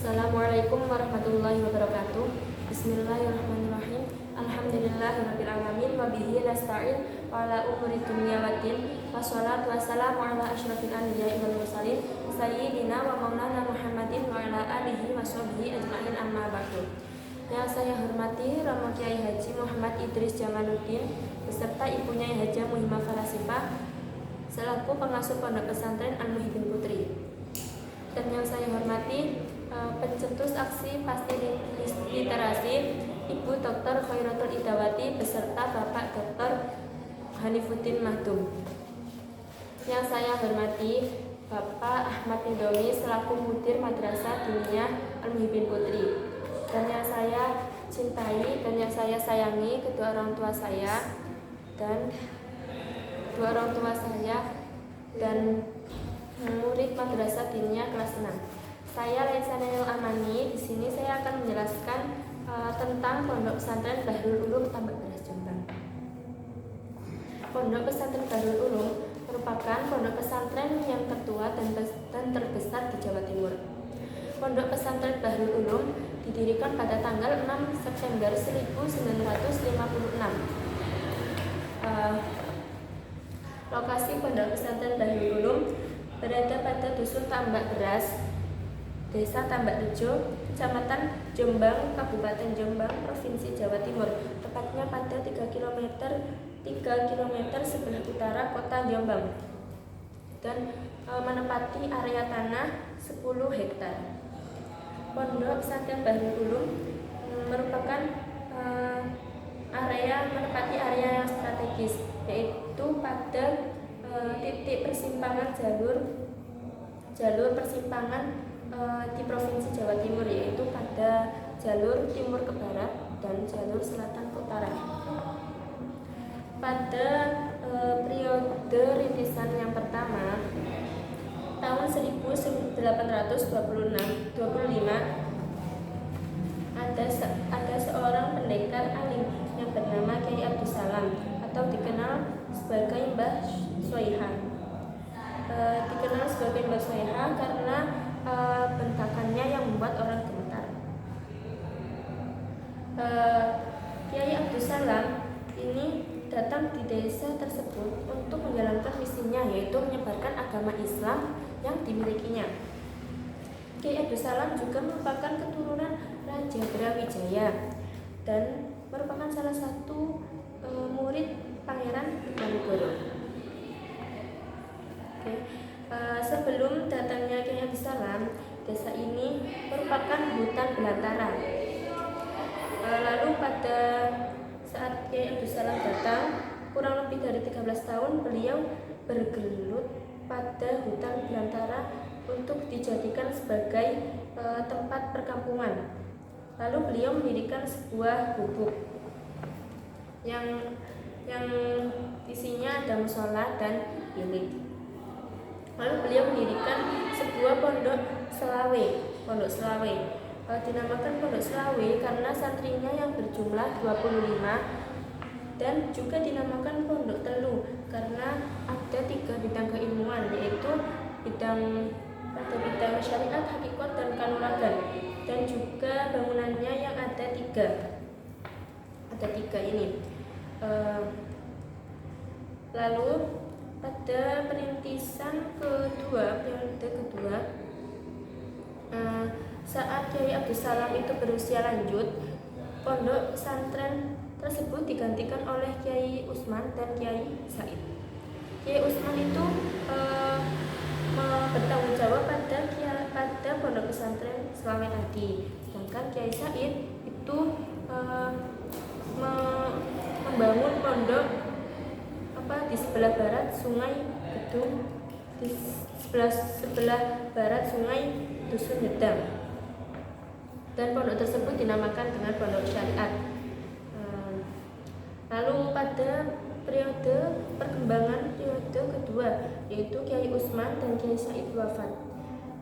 Assalamualaikum warahmatullahi wabarakatuh. Bismillahirrahmanirrahim. Alhamdulillahirabbil alamin wa bihi nasta'in wa ala umuri dunya waddin. Wassalatu wassalamu ala asyrofil anbiya'i wal mursalin sayyidina wa maulana Muhammadin wa ala alihi washabbihi ajmain, amma ba'du. Yang saya hormati Romo Kiai Haji Muhammad Idris Jamaluddin beserta ibunya Haja Muhimah Falasifah selaku pengasuh Pondok Pesantren Al-Muhyiddin Putri. Dan yang saya hormati pencetus aksi pasti literasi Ibu Dr. Khairatul Idawati beserta Bapak Dr. Hanifuddin Mahdum. Yang saya hormati Bapak Ahmad Indomi selaku Mudir Madrasah Diniyah Al-Muhyiddin Putri. Dan yang saya cintai dan yang saya sayangi kedua orang tua saya dan murid Madrasah Diniyah kelas 6. Saya Laisa Nail Amani. Di sini saya akan menjelaskan tentang Pondok Pesantren Bahrul Ulum Tambak Beras Jombang. Pondok Pesantren Bahrul Ulum merupakan pondok pesantren yang tertua dan terbesar di Jawa Timur. Pondok Pesantren Bahrul Ulum didirikan pada tanggal 6 September 1956. Lokasi Pondok Pesantren Bahrul Ulum berada pada Dusun Tambak Beras, Desa Tambak Rejo, Kecamatan Jombang, Kabupaten Jombang, Provinsi Jawa Timur. Tepatnya pada 3 km sebelah utara kota Jombang dan menempati area tanah 10 hektar. Pondok Pesantren Bahrul Ulum merupakan menempati area yang strategis, yaitu pada titik persimpangan jalur persimpangan di Provinsi Jawa Timur, yaitu pada jalur timur ke barat dan jalur selatan ke utara. Pada periode rintisan yang pertama tahun 1825 ada seorang pendekar alim yang bernama Kiai Abdus Salam atau dikenal sebagai Mbah Soiha. Karena bentakannya yang membuat orang gemetar. Kiai Abdus Salam ini datang di desa tersebut untuk menjalankan misinya, yaitu menyebarkan agama Islam yang dimilikinya. Kiai Abdus Salam juga merupakan keturunan Raja Brawijaya dan merupakan salah satu murid Pangeran Diponegoro. Sebelum datangnya Kiai Abdus Salam, desa ini merupakan hutan belantara. Lalu pada saat Kiai Abdus Salam datang, kurang lebih dari 13 tahun beliau bergelut pada hutan belantara untuk dijadikan sebagai tempat perkampungan. Lalu beliau mendirikan sebuah gubuk yang isinya ada musola dan bilik. Lalu beliau mendirikan sebuah pondok Selawe. Dinamakan Pondok Selawe karena santrinya yang berjumlah 25, dan juga dinamakan Pondok Telu karena ada 3 bidang keilmuan, yaitu bidang syariat, hakikat, dan kanuragan, dan juga bangunannya yang ada 3 ini. Lalu pada perintisan periode kedua, saat Kiai Abdus Salam itu berusia lanjut, pondok pesantren tersebut digantikan oleh Kiai Usman dan Kiai Said. Kiai Usman itu bertanggung jawab pada pondok pesantren Selawe tadi, sedangkan Kiai Said itu membangun pondok di sebelah barat Sungai Gedung, di sebelah barat Sungai Dusun Hedang, dan pondok tersebut dinamakan dengan Pondok Syariat. Lalu pada perkembangan periode kedua, yaitu Kiai Usman dan Kiai Said wafat,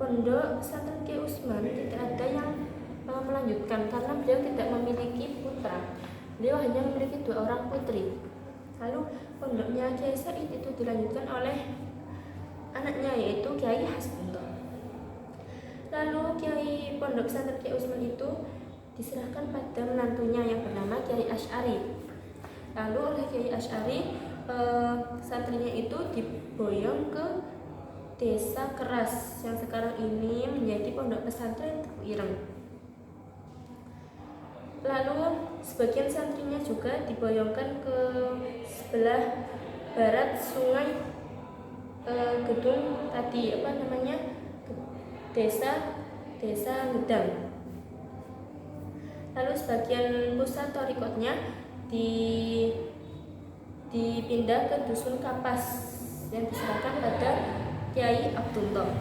pondok pesantren Kiai Usman tidak ada yang melanjutkan karena beliau tidak memiliki putra. Beliau hanya memiliki 2 orang putri. Lalu pondoknya Kiai Said itu dilanjutkan oleh anaknya, yaitu Kiai Hasbunto. Lalu pondok pesantren Kiai Utsman itu diserahkan pada menantunya yang bernama Kiai Asy'ari. Lalu oleh Kiai Asy'ari santrinya itu diboyong ke Desa Keras yang sekarang ini menjadi pondok pesantren Tebu Ireng. Lalu sebagian santrinya juga diboyongkan ke sebelah barat sungai gedung tadi desa Gedang. Lalu sebagian pusat torikotnya dipindah ke dusun Kapas yang diserahkan pada Kiai Abdullah.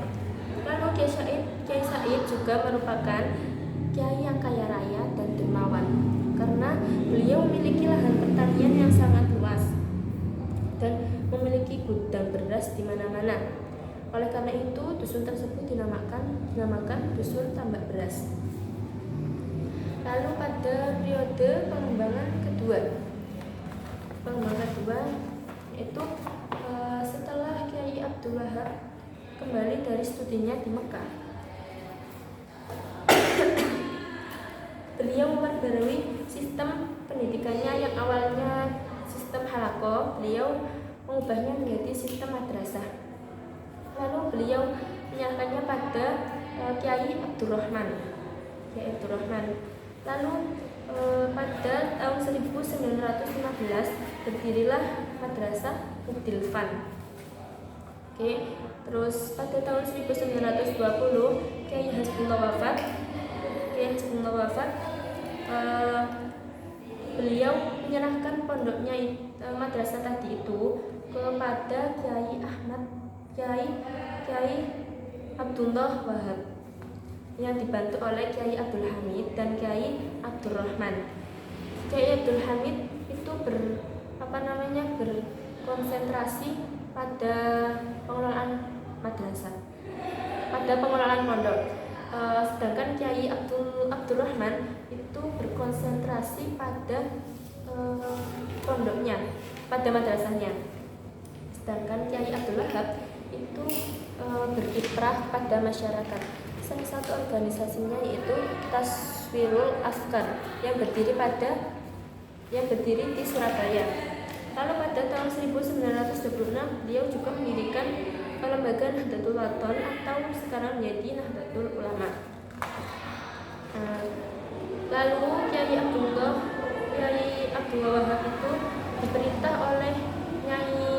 Lalu Kiai Said juga merupakan kiai yang kaya raya dan dermawan karena beliau memiliki lahan pertanian yang sangat luas dan memiliki gudang beras di mana-mana. Oleh karena itu, dusun tersebut dinamakan dusun tambak beras. Lalu pada periode pengembangan kedua yaitu setelah Kiai Abdul Wahab kembali dari studinya di Mekah, beliau memperbarui sistem pendidikannya yang awalnya sistem halaqah, beliau mengubahnya menjadi sistem madrasah. Lalu beliau menyerahkannya pada Kiai Abdurrahman. Lalu pada tahun 1915 berdirilah Madrasah Mubdilfan. Terus pada tahun 1920 Kiai Hasbullah wafat. Beliau menyerahkan pondoknya madrasah tadi itu kepada Kiai Abdullah Wahab yang dibantu oleh Kiai Abdul Hamid dan Kiai Abdurrahman. Kiai Abdul Hamid itu berkonsentrasi pada pengelolaan madrasah, pada pengelolaan pondok. Sedangkan Kiai Abdurrahman itu berkonsentrasi pada pondoknya, pada madrasahnya. Sedangkan Kiai Abdul Wahab itu berkiprah pada masyarakat. Salah satu organisasinya yaitu Taswirul Afkar yang berdiri di Surabaya. Lalu pada tahun 1926 beliau juga mendirikan lembaga Nahdlatul Wathon atau sekarang menjadi Nahdlatul Ulama. Lalu Kiai Abdullah Wahab itu diperintah oleh Nyai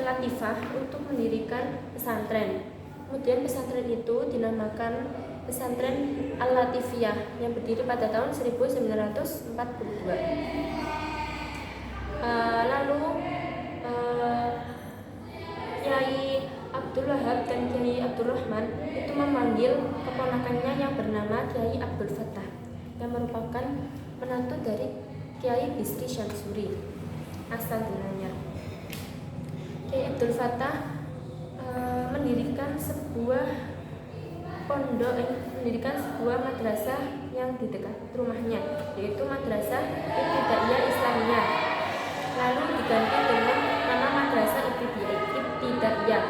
Latifah untuk mendirikan pesantren. Kemudian pesantren itu dinamakan Pesantren Al-Latifiyah yang berdiri pada tahun 1942. Lalu Kiai Abdul Wahab dan Kiai Abdurrahman itu memanggil keponakannya yang bernama Kiai Abdul Fattah yang merupakan menantu dari Kiai Bisri Syamsuri asal Gianyar. Kiai Abdul Fattah mendirikan sebuah madrasah yang di dekat rumahnya, yaitu Madrasah Ibtidaiyah Islamiyah. Lalu diganti dengan nama Madrasah Ibtidaiyah.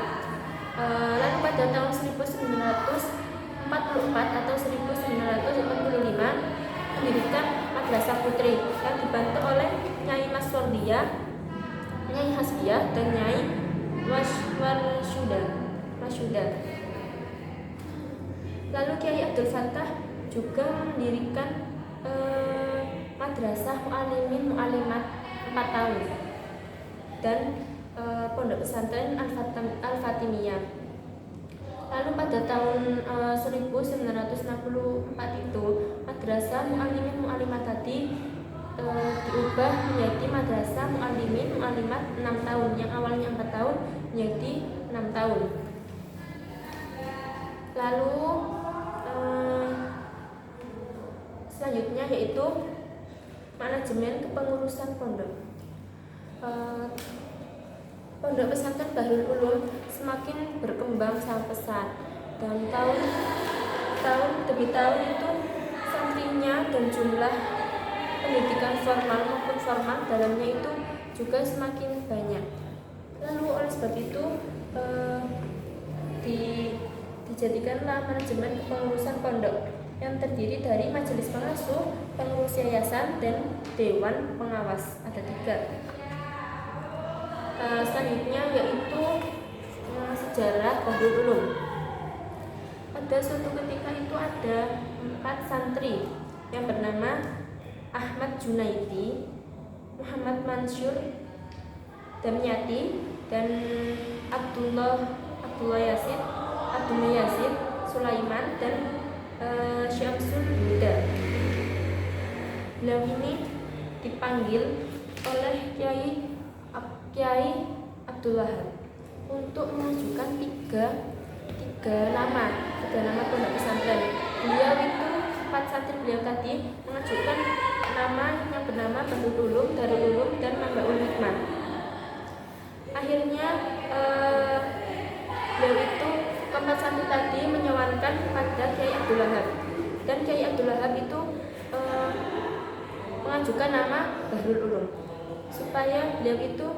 Lalu pada tahun 1944 atau 1945 mendirikan Madrasah Putri yang dibantu oleh Nyai Maswardiyah, Nyai Hasbiyah dan Nyai Wasyuda. Lalu Kiai Abdul Fattah juga mendirikan Madrasah Mu'alimin Mu'alimat 4 tahun dan Pondok Pesantren Al-Fatimiyah. Lalu pada tahun 1964 itu Madrasah Mu'alimin Mu'alimat tadi diubah menjadi Madrasah Mu'alimin Mu'alimat 6 tahun, yang awalnya 4 tahun menjadi 6 tahun. Lalu selanjutnya yaitu manajemen kepengurusan pondok. Pondok pesantren Bahrul Ulum semakin berkembang sangat pesat, dan tahun demi tahun itu santrinya dan jumlah pendidikan formal maupun formal dalamnya itu juga semakin banyak. Lalu oleh sebab itu Dijadikanlah manajemen kepengurusan pondok yang terdiri dari majelis pengasuh, pengurus yayasan, dan dewan pengawas. Ada 3. Selanjutnya yaitu sejarah Bahrul Ulum. Pada suatu ketika itu ada 4 santri yang bernama Ahmad Junaidi, Muhammad Mansur Damyati, dan Abdullah Yazid, Sulaiman, dan Syamsul Huda. Beliau ini dipanggil oleh Kiai Abdullah untuk mengajukan tiga nama pondok pesantren. Beliau itu 4 santri beliau tadi mengajukan nama yang bernama Bahrul Ulum, Darul Ulum, dan Mambaul Hikmah. Akhirnya beliau itu 4 santri tadi menyawankan pada Kiai Abdul Wahab, dan Kiai Abdul Wahab itu mengajukan nama Bahrul Ulum supaya beliau itu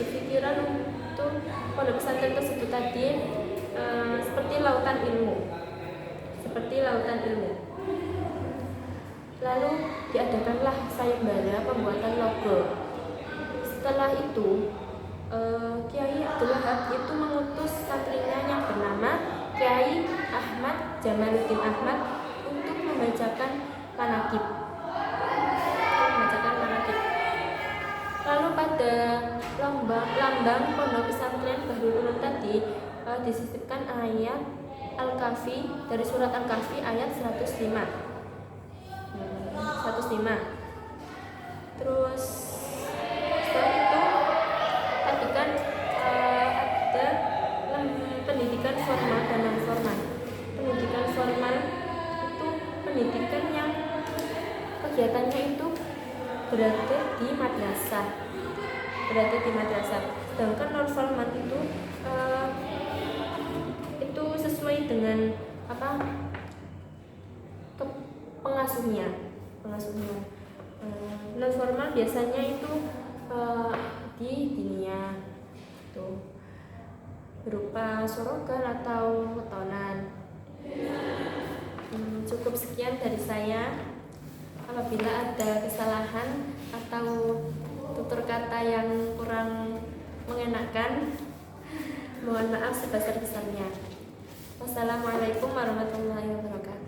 berpikiran untuk pondok pesantren tersebut tadi seperti lautan ilmu. Lalu diadakanlah sayembara pembuatan logo. Setelah itu Kiai Abdul Wahab itu mengutus santrinya yang bernama Kiai Ahmad Jamaluddin Ahmad untuk membacakan manaqib. Lalu pada lambang pondok pesantren Bahrul Ulum tadi disisipkan ayat Al-Kahfi, dari surat Al-Kahfi ayat 105. Terus setelah itu tadi kan ada pendidikan formal dan non formal. Pendidikan formal itu pendidikan yang kegiatannya itu berada di madrasah. Sedangkan non formal itu sesuai dengan pengasuhnya. Non formal biasanya itu di dinia itu berupa sorogan atau wetonan. Cukup sekian dari saya. Apabila ada kesalahan atau tutur kata yang kurang mengenakan, mohon maaf sebesar-besarnya. Wassalamualaikum warahmatullahi wabarakatuh.